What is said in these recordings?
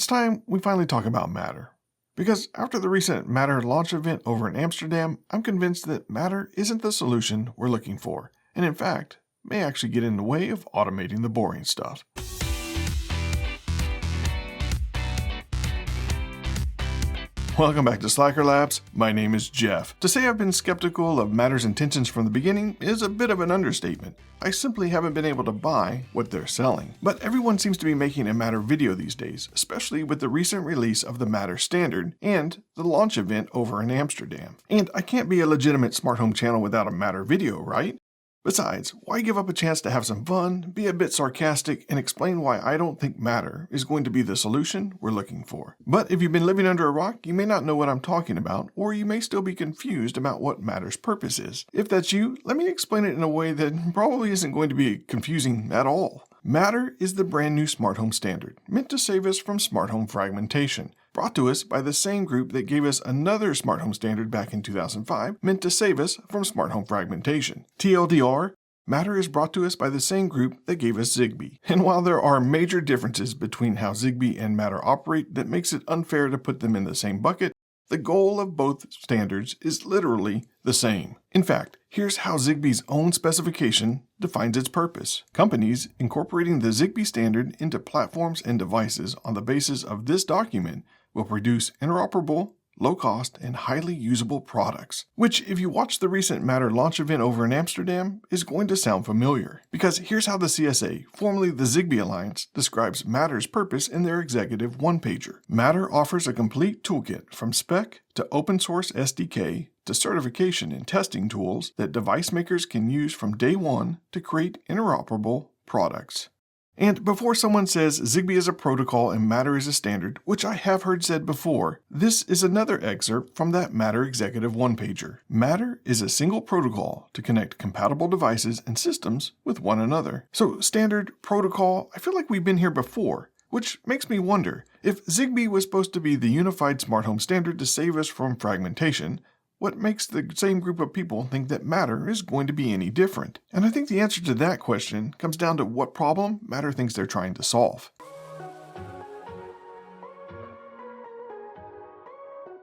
it's time we finally talk about Matter. Because after the recent Matter launch event over in Amsterdam, I'm convinced that Matter isn't the solution we're looking for, and in fact, may actually get in the way of automating the boring stuff. Welcome back to SlackerLabs. My name is Jeff. To say I've been skeptical of Matter's intentions from the beginning is a bit of an understatement. I simply haven't been able to buy what they're selling. But everyone seems to be making a Matter video these days, especially with the recent release of the Matter standard and the launch event over in Amsterdam. And I can't be a legitimate smart home channel without a Matter video, right? Besides, why give up a chance to have some fun, be a bit sarcastic, and explain why I don't think Matter is going to be the solution we're looking for? But if you've been living under a rock, you may not know what I'm talking about, or you may still be confused about what Matter's purpose is. If that's you, let me explain it in a way that probably isn't going to be confusing at all. Matter is the brand new smart home standard, meant to save us from smart home fragmentation. Brought to us by the same group that gave us another smart home standard back in 2005, meant to save us from smart home fragmentation. TLDR, Matter is brought to us by the same group that gave us Zigbee. And while there are major differences between how Zigbee and Matter operate that makes it unfair to put them in the same bucket, the goal of both standards is literally the same. In fact, here's how Zigbee's own specification defines its purpose. Companies incorporating the Zigbee standard into platforms and devices on the basis of this document will produce interoperable, low-cost, and highly usable products. Which, if you watch the recent Matter launch event over in Amsterdam, is going to sound familiar. Because here's how the CSA, formerly the Zigbee Alliance, describes Matter's purpose in their executive one-pager. Matter offers a complete toolkit from spec to open-source SDK to certification and testing tools that device makers can use from day one to create interoperable products. And before someone says Zigbee is a protocol and Matter is a standard, which I have heard said before, this is another excerpt from that Matter Executive one-pager. Matter is a single protocol to connect compatible devices and systems with one another. So standard, protocol, I feel like we've been here before, which makes me wonder, if Zigbee was supposed to be the unified smart home standard to save us from fragmentation, what makes the same group of people think that Matter is going to be any different? And I think the answer to that question comes down to what problem Matter thinks they're trying to solve.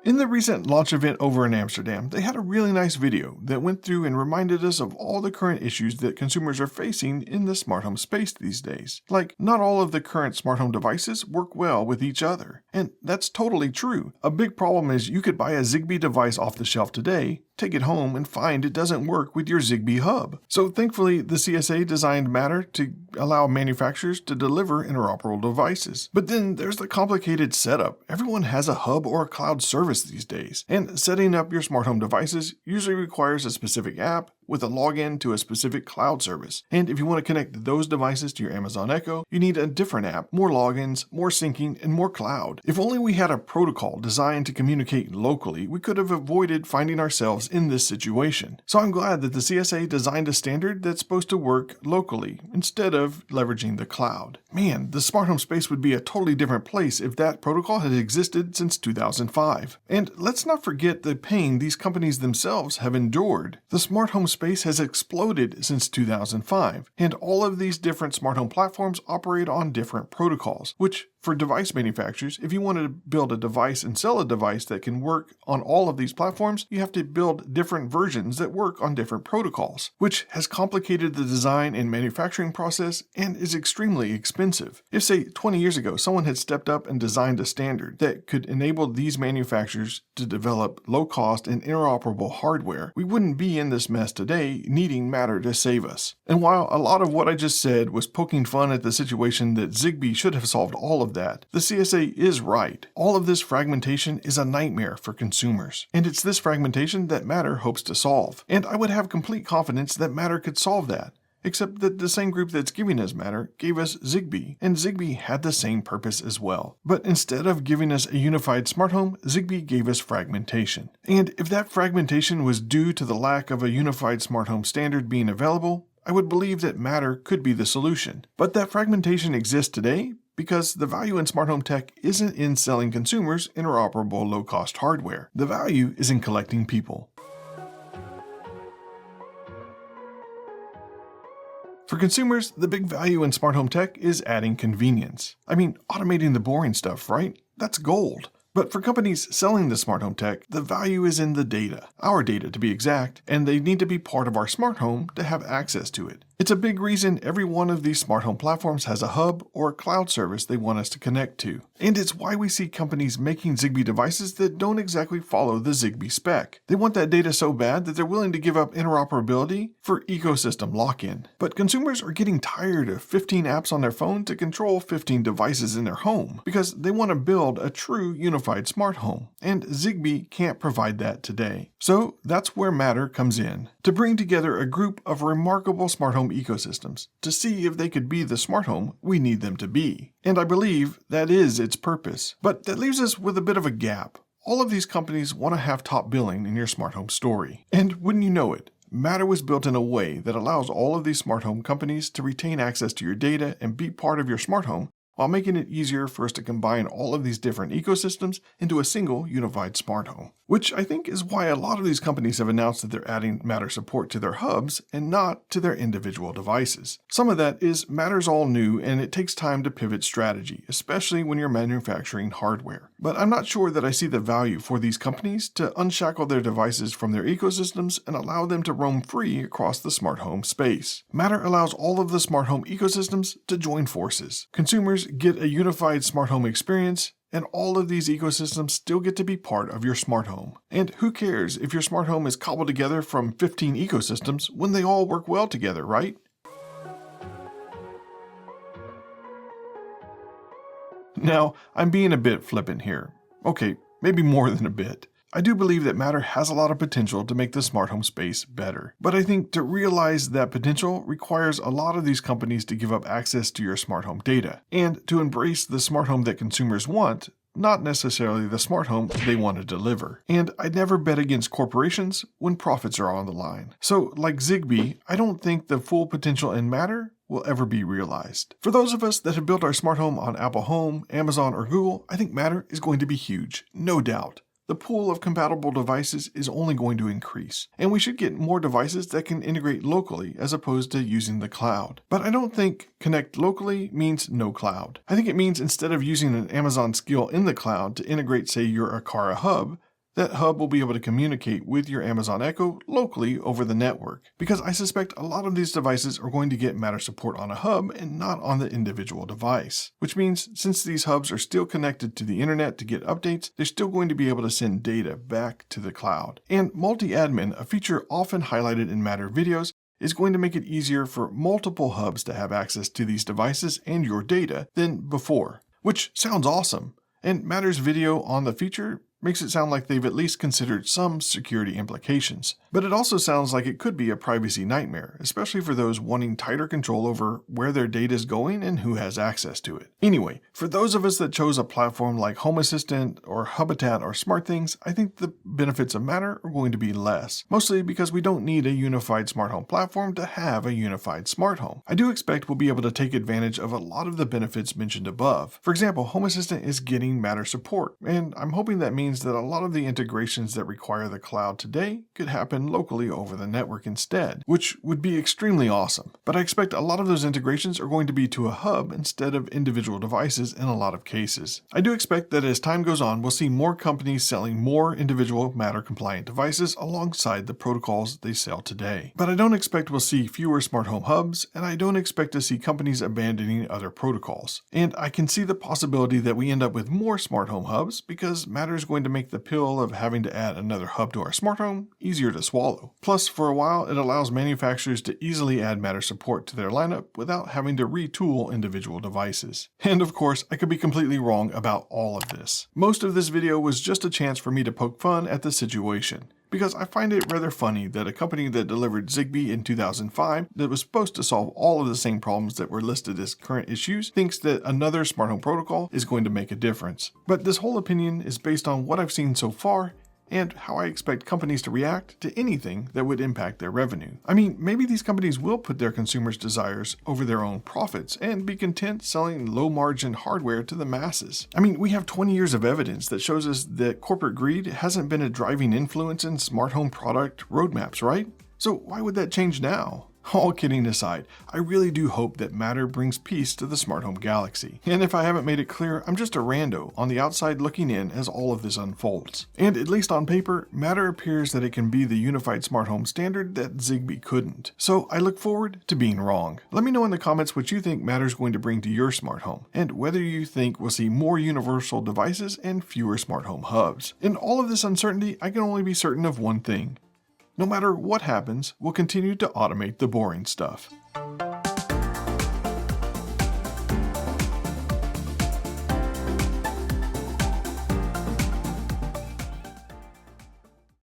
In the recent launch event over in Amsterdam, they had a really nice video that went through and reminded us of all the current issues that consumers are facing in the smart home space these days. Like, not all of the current smart home devices work well with each other. And that's totally true. A big problem is you could buy a Zigbee device off the shelf today, take it home, and find it doesn't work with your Zigbee hub. So thankfully, the CSA designed Matter to allow manufacturers to deliver interoperable devices. But then there's the complicated setup. Everyone has a hub or a cloud service these days, and setting up your smart home devices usually requires a specific app with a login to a specific cloud service. And if you want to connect those devices to your Amazon Echo, you need a different app, more logins, more syncing, and more cloud. If only we had a protocol designed to communicate locally, we could have avoided finding ourselves in this situation. So I'm glad that the CSA designed a standard that's supposed to work locally instead of leveraging the cloud. Man, the smart home space would be a totally different place if that protocol had existed since 2005. And let's not forget the pain these companies themselves have endured. The smart home space has exploded since 2005, and all of these different smart home platforms operate on different protocols, which for device manufacturers, if you want to build a device and sell a device that can work on all of these platforms, you have to build different versions that work on different protocols, which has complicated the design and manufacturing process and is extremely expensive. If, say, 20 years ago, someone had stepped up and designed a standard that could enable these manufacturers to develop low-cost and interoperable hardware, we wouldn't be in this mess today needing Matter to save us. And while a lot of what I just said was poking fun at the situation that Zigbee should have solved all of that, the CSA is right. All of this fragmentation is a nightmare for consumers. And it's this fragmentation that Matter hopes to solve. And I would have complete confidence that Matter could solve that. Except that the same group that's giving us Matter gave us Zigbee, and Zigbee had the same purpose as well. But instead of giving us a unified smart home, Zigbee gave us fragmentation. And if that fragmentation was due to the lack of a unified smart home standard being available, I would believe that Matter could be the solution. But that fragmentation exists today because the value in smart home tech isn't in selling consumers interoperable low-cost hardware. The value is in collecting people. For consumers, the big value in smart home tech is adding convenience. I mean, automating the boring stuff, right? That's gold. But for companies selling the smart home tech, the value is in the data, our data to be exact, and they need to be part of our smart home to have access to it. It's a big reason every one of these smart home platforms has a hub or a cloud service they want us to connect to. And it's why we see companies making Zigbee devices that don't exactly follow the Zigbee spec. They want that data so bad that they're willing to give up interoperability for ecosystem lock-in. But consumers are getting tired of 15 apps on their phone to control 15 devices in their home because they want to build a true unified smart home. And Zigbee can't provide that today. So that's where Matter comes in, to bring together a group of remarkable smart home ecosystems to see if they could be the smart home we need them to be. And I believe that is its purpose. But that leaves us with a bit of a gap. All of these companies want to have top billing in your smart home story. And wouldn't you know it, Matter was built in a way that allows all of these smart home companies to retain access to your data and be part of your smart home, while making it easier for us to combine all of these different ecosystems into a single unified smart home. Which I think is why a lot of these companies have announced that they're adding Matter support to their hubs and not to their individual devices. Some of that is Matter's all new and it takes time to pivot strategy, especially when you're manufacturing hardware. But I'm not sure that I see the value for these companies to unshackle their devices from their ecosystems and allow them to roam free across the smart home space. Matter allows all of the smart home ecosystems to join forces. Consumers get a unified smart home experience, and all of these ecosystems still get to be part of your smart home. And who cares if your smart home is cobbled together from 15 ecosystems when they all work well together, right? Now, I'm being a bit flippant here. Okay, maybe more than a bit. I do believe that Matter has a lot of potential to make the smart home space better. But I think to realize that potential requires a lot of these companies to give up access to your smart home data, and to embrace the smart home that consumers want, not necessarily the smart home they want to deliver. And I'd never bet against corporations when profits are on the line. So, like Zigbee, I don't think the full potential in Matter will ever be realized. For those of us that have built our smart home on Apple Home, Amazon, or Google, I think Matter is going to be huge, no doubt. The pool of compatible devices is only going to increase, and we should get more devices that can integrate locally as opposed to using the cloud. But I don't think connect locally means no cloud. I think it means instead of using an Amazon skill in the cloud to integrate, say, your Aqara hub, that hub will be able to communicate with your Amazon Echo locally over the network. Because I suspect a lot of these devices are going to get Matter support on a hub and not on the individual device. Which means since these hubs are still connected to the internet to get updates, they're still going to be able to send data back to the cloud. And multi-admin, a feature often highlighted in Matter videos, is going to make it easier for multiple hubs to have access to these devices and your data than before. Which sounds awesome. And Matter's video on the feature makes it sound like they've at least considered some security implications. But it also sounds like it could be a privacy nightmare, especially for those wanting tighter control over where their data is going and who has access to it. Anyway, for those of us that chose a platform like Home Assistant or Habitat or SmartThings, I think the benefits of Matter are going to be less, mostly because we don't need a unified smart home platform to have a unified smart home. I do expect we'll be able to take advantage of a lot of the benefits mentioned above. For example, Home Assistant is getting Matter support, and I'm hoping that means that a lot of the integrations that require the cloud today could happen locally over the network instead, which would be extremely awesome. But I expect a lot of those integrations are going to be to a hub instead of individual devices in a lot of cases. I do expect that as time goes on, we'll see more companies selling more individual Matter compliant devices alongside the protocols they sell today. But I don't expect we'll see fewer smart home hubs, and I don't expect to see companies abandoning other protocols. And I can see the possibility that we end up with more smart home hubs because Matter is going to make the pill of having to add another hub to our smart home easier to swallow. Plus, for a while, it allows manufacturers to easily add Matter support to their lineup without having to retool individual devices. And of course, I could be completely wrong about all of this. Most of this video was just a chance for me to poke fun at the situation, because I find it rather funny that a company that delivered Zigbee in 2005 that was supposed to solve all of the same problems that were listed as current issues thinks that another smart home protocol is going to make a difference. But this whole opinion is based on what I've seen so far and how I expect companies to react to anything that would impact their revenue. I mean, maybe these companies will put their consumers' desires over their own profits and be content selling low-margin hardware to the masses. I mean, we have 20 years of evidence that shows us that corporate greed hasn't been a driving influence in smart home product roadmaps, right? So why would that change now? All kidding aside, I really do hope that Matter brings peace to the smart home galaxy. And if I haven't made it clear, I'm just a rando on the outside looking in as all of this unfolds. And at least on paper, Matter appears that it can be the unified smart home standard that Zigbee couldn't. So I look forward to being wrong. Let me know in the comments what you think Matter's going to bring to your smart home, and whether you think we'll see more universal devices and fewer smart home hubs. In all of this uncertainty, I can only be certain of one thing. No matter what happens, we'll continue to automate the boring stuff.